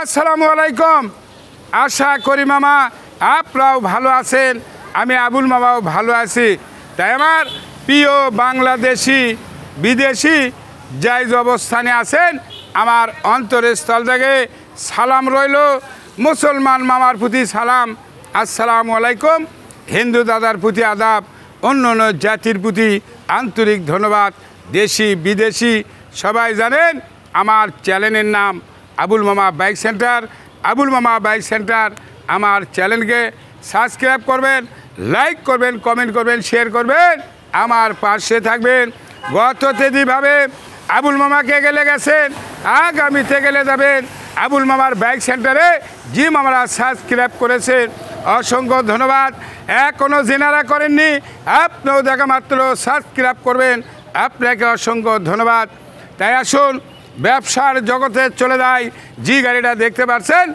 আসসালামু আলাইকুম। আশা করি মামা আপনারাও ভালো আছেন, আমি আবুল মামাও ভালো আছি। তাই আমার প্রিয় বাংলাদেশি বিদেশি যাই অবস্থানে আছেন, আমার অন্তরের স্থল থেকে সালাম রইল। মুসলমান মামার প্রতি সালাম, আসসালামু আলাইকুম। হিন্দু দাদার প্রতি আদাব, অন্য অন্য জাতির প্রতি আন্তরিক ধন্যবাদ। দেশি বিদেশি সবাই জানেন আমার চ্যানেলের নাম আবুল মামা বাইক সেন্টার। আবুল মামা বাইক সেন্টার আমার চ্যানেলকে সাবস্ক্রাইব করবেন, লাইক করবেন, কমেন্ট করবেন, শেয়ার করবেন, আমার পাশে থাকবেন। গত তেদিভাবে আবুল মামাকে গেলে গেছেন, আগামীতে গেলে যাবেন আবুল মামার বাইক সেন্টারে। জি মামারা সাবস্ক্রাইব করেছেন, অসংখ্য ধন্যবাদ। এখনও জেনারা করেননি, আপনিও দেখা মাত্র সাবস্ক্রাইব করবেন, আপনাকে অসংখ্য ধন্যবাদ। তাই আসুন ব্যবসার জগতে চলে যায়। যে গাড়িটা দেখতে পাচ্ছেন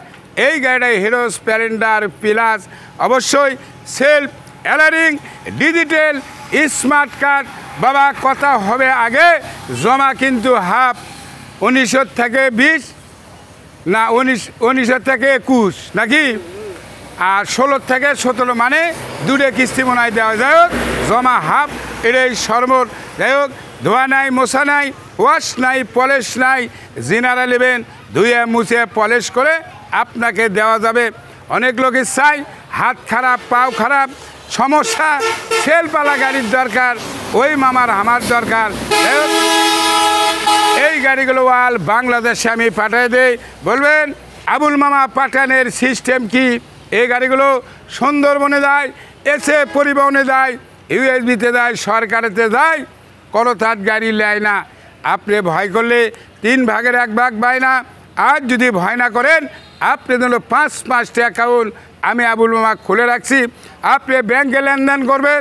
এই গাড়িটা হিরো স্প্লেন্ডার প্লাস, অবশ্যই সেলফ অ্যালারিং ডিজিটাল স্মার্ট কার্ড। বাবা কথা হবে আগে, জমা কিন্তু হাফ 1900 থেকে 20 না 1900 থেকে 21 নাকি, আর 16 থেকে 17 মানে দুটো কিস্তি মনে হয় দেওয়া যায়। হোক জমা হাফ, এটাই সর্বর। যাই হোক, ধোয়া নাই, মোছা নাই, ওয়াশ নাই, পলিশ নাই। জিনারা নেবেন, ধুয়ে মুছে পলিশ করে আপনাকে দেওয়া যাবে। অনেক লোকের চাই হাত খারাপ, পাও খারাপ, সমস্যা, সেলপালা গাড়ির দরকার, ওই মামার আমার দরকার। এই গাড়িগুলো ওয়াল বাংলাদেশে আমি পাঠিয়ে দেই। বলবেন আবুল মামা পাঠানের সিস্টেম কি? এই গাড়িগুলো সুন্দরবনে যায়, এসে পরিবহনে যায়, ইউএসবিতে যায়, সরকারেতে যায়, কোনো তার গাড়ি নেয় না। আপনি ভয় করলে 3 ভাগের 1 ভাগ পায় না। আর যদি ভয় না করেন, আপনি জন্য 5-5টা অ্যাকাউন্ট আমি আবুল মামা খুলে রাখছি। আপনি ব্যাংকে লেনদেন করবেন,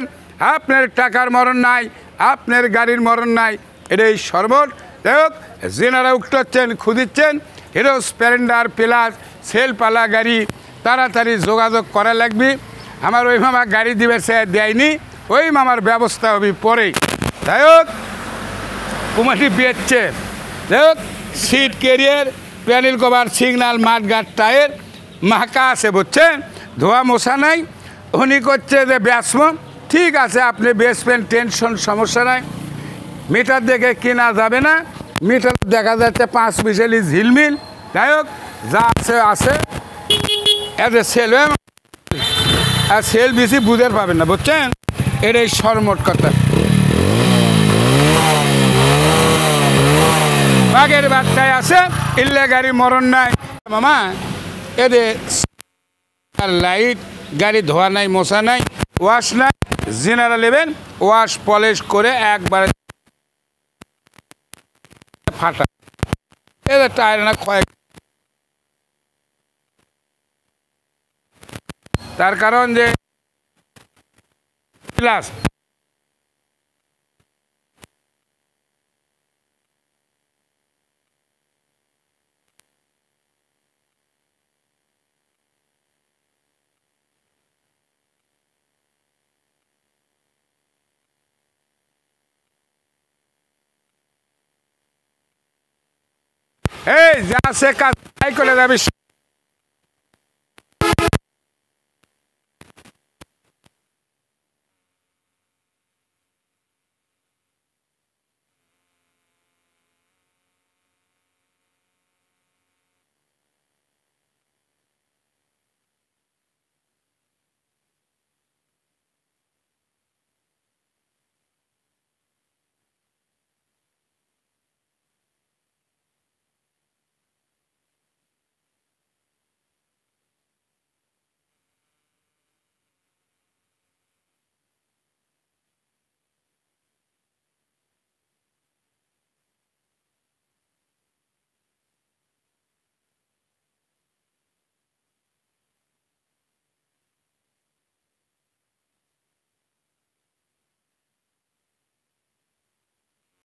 আপনার টাকার মরণ নাই, আপনার গাড়ির মরণ নাই, এটাই সর্বট। যাই হোক, যেনারা উঠছেন খুঁজিচ্ছেন হিরো স্প্লেন্ডার প্লাস সেলপালা গাড়ি, তাড়াতাড়ি যোগাযোগ করা লাগবে। আমার ওই মামা গাড়ি দিবে, সে দেয়নি, ওই মামার ব্যবস্থা হবে পরে। যাই হোক, কুমারটি বেচছে। যাই হোক, seat carrier, panel cover, signal, মাঠঘাট, টায়ার মাকা আছে, বুঝছেন, ধোয়া মোছা নাই। উনি করছে যে বেচব, ঠিক আছে আপনি বেচবেন, টেনশন, সমস্যা নাই। মিটার দেখে কেনা যাবে না, মিটার দেখা যাচ্ছে 5 মিশালি ঝিলমিল। যাই হোক, যা আছে আছে, এতে সেল আর সেল বেশি বুঝে পাবেন না, বুঝছেন, এটাই সর্বমোট কথা। বাঘের বাচ্চায় আছে, ইল্লে গাড়ি মরণ নাই মামা। এদের লাইট, গাড়ি ধোয়া নাই, মোছা নাই, ওয়াশ নাই। জেনারা নেবেন, ওয়াশ পলিশ করে একবারে ফাটা। এদের টায়ার না ক্ষয়, তার কারণ যে প্লাস এই যা সে কাজ করে যাবি।